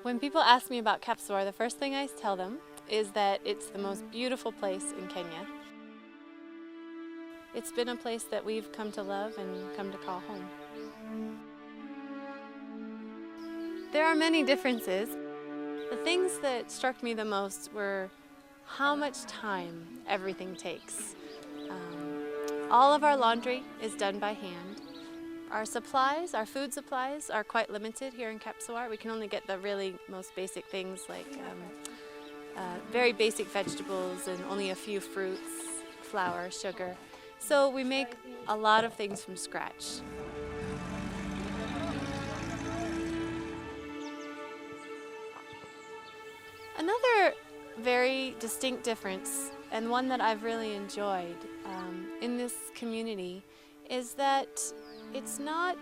When people ask me about Kapsowar, the first thing I tell them is that it's the most beautiful place in Kenya. It's been a place that we've come to love and come to call home. There are many differences. The things that struck me the most were how much time everything takes. All of our laundry is done by hand. Our supplies, our food supplies, are quite limited here in Kapsowar. We can only get the really most basic things like very basic vegetables and only a few fruits, flour, sugar. So we make a lot of things from scratch. Another very distinct difference, and one that I've really enjoyed in this community, is that it's not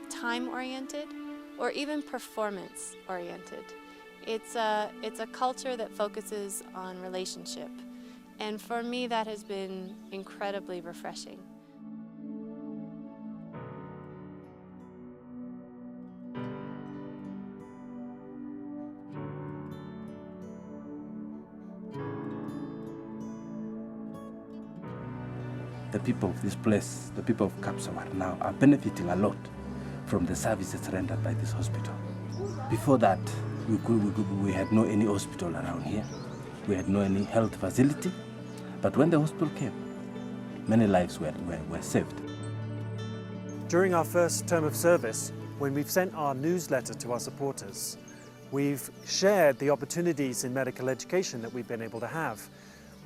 time-oriented or even performance-oriented. It's a culture that focuses on relationship, and for me that has been incredibly refreshing. The people of this place, the people of Kapsowar now, are benefiting a lot from the services rendered by this hospital. Before that, we had no any hospital around here. We had no any health facility. But when the hospital came, many lives were saved. During our first term of service, when we've sent our newsletter to our supporters, we've shared the opportunities in medical education that we've been able to have.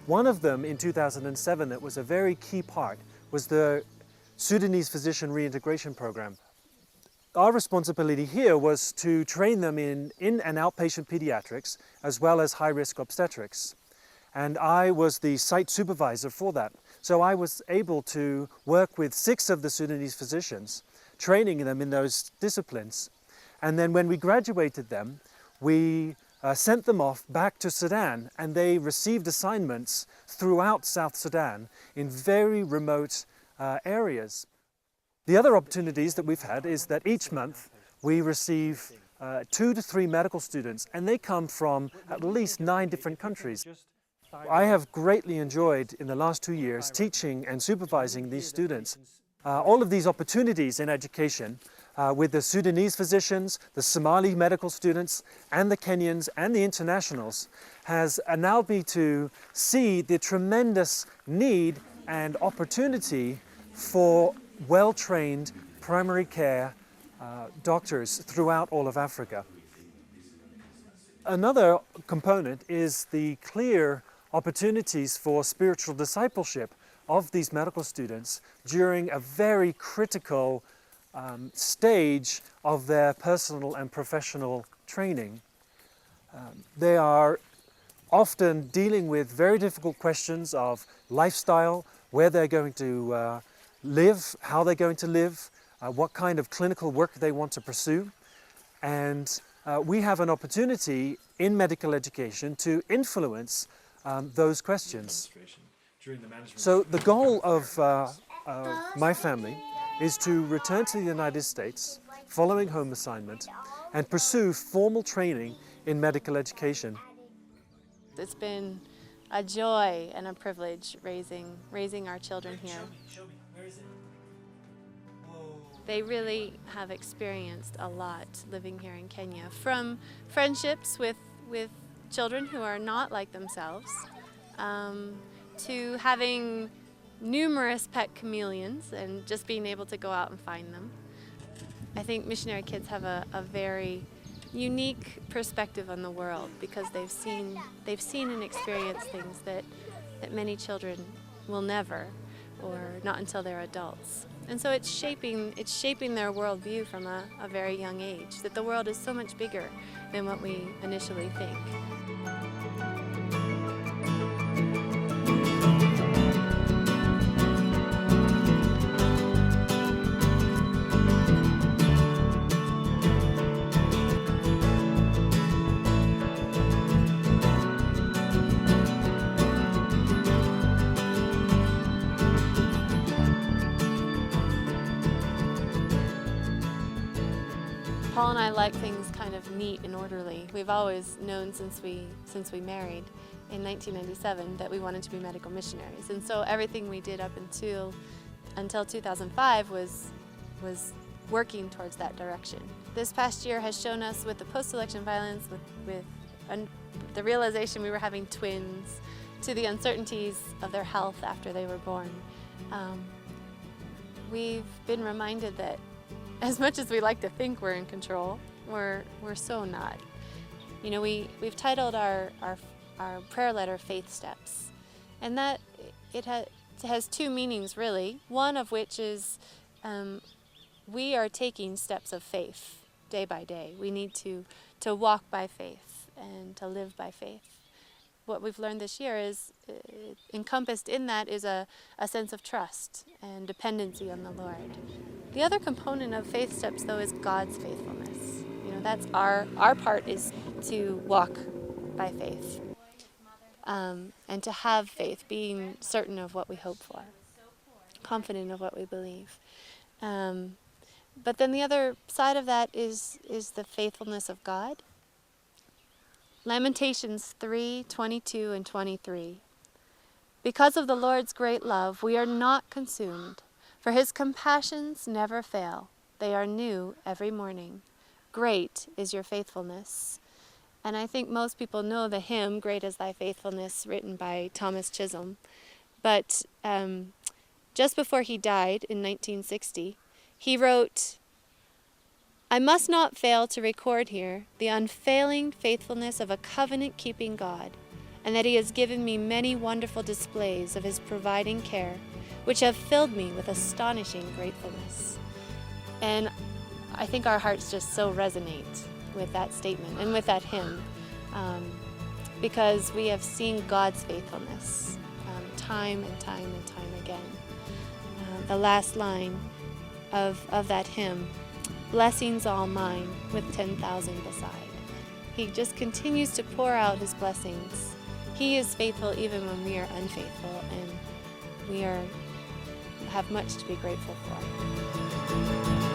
One of them in 2007 that was a very key part was the Sudanese Physician Reintegration Program. Our responsibility here was to train them in and outpatient pediatrics as well as high-risk obstetrics. And I was the site supervisor for that. So I was able to work with 6 of the Sudanese physicians, training them in those disciplines. And then when we graduated them, we sent them off back to Sudan, and they received assignments throughout South Sudan in very remote areas. The other opportunities that we've had is that each month we receive 2 to 3 medical students, and they come from at least 9 different countries. I have greatly enjoyed in the last 2 years teaching and supervising these students. All of these opportunities in education with the Sudanese physicians, the Somali medical students, and the Kenyans and the internationals has allowed me to see the tremendous need and opportunity for well-trained primary care doctors throughout all of Africa. Another component is the clear opportunities for spiritual discipleship of these medical students during a very critical stage of their personal and professional training. They are often dealing with very difficult questions of lifestyle, where they're going to live, how they're going to live, what kind of clinical work they want to pursue. And we have an opportunity in medical education to influence those questions. So the goal of my family is to return to the United States following home assignment and pursue formal training in medical education. It's been a joy and a privilege raising our children here. They really have experienced a lot living here in Kenya, from friendships with children who are not like themselves, to having numerous pet chameleons and just being able to go out and find them. I think missionary kids have a very unique perspective on the world because they've seen and experienced things that many children will never, or not until they're adults. And so it's shaping their worldview from a very young age, that the world is so much bigger than what we initially think. Paul and I like things kind of neat and orderly. We've always known since we married in 1997 that we wanted to be medical missionaries, and so everything we did up until 2005 was working towards that direction. This past year has shown us, with the post-election violence, with the realization we were having twins, to the uncertainties of their health after they were born, we've been reminded that as much as we like to think we're in control, we're so not. You know, we've titled our prayer letter "Faith Steps," and that it has two meanings really. One of which is we are taking steps of faith day by day. We need to walk by faith and to live by faith. What we've learned this year is encompassed in that is a sense of trust and dependency on the Lord. The other component of faith steps, though, is God's faithfulness. You know, that's our part is to walk by faith, and to have faith, being certain of what we hope for, confident of what we believe. But then the other side of that is the faithfulness of God. Lamentations 3:22 and 23. Because of the Lord's great love, we are not consumed, for his compassions never fail. They are new every morning. Great is your faithfulness. And I think most people know the hymn, Great is Thy Faithfulness, written by Thomas Chisholm. But just before he died in 1960, he wrote, "I must not fail to record here the unfailing faithfulness of a covenant-keeping God, and that he has given me many wonderful displays of his providing care, which have filled me with astonishing gratefulness." And I think our hearts just so resonate with that statement and with that hymn, because we have seen God's faithfulness time and time and time again. The last line of that hymn, "Blessings all mine with 10,000 beside." He just continues to pour out his blessings. He is faithful even when we are unfaithful, and we have much to be grateful for.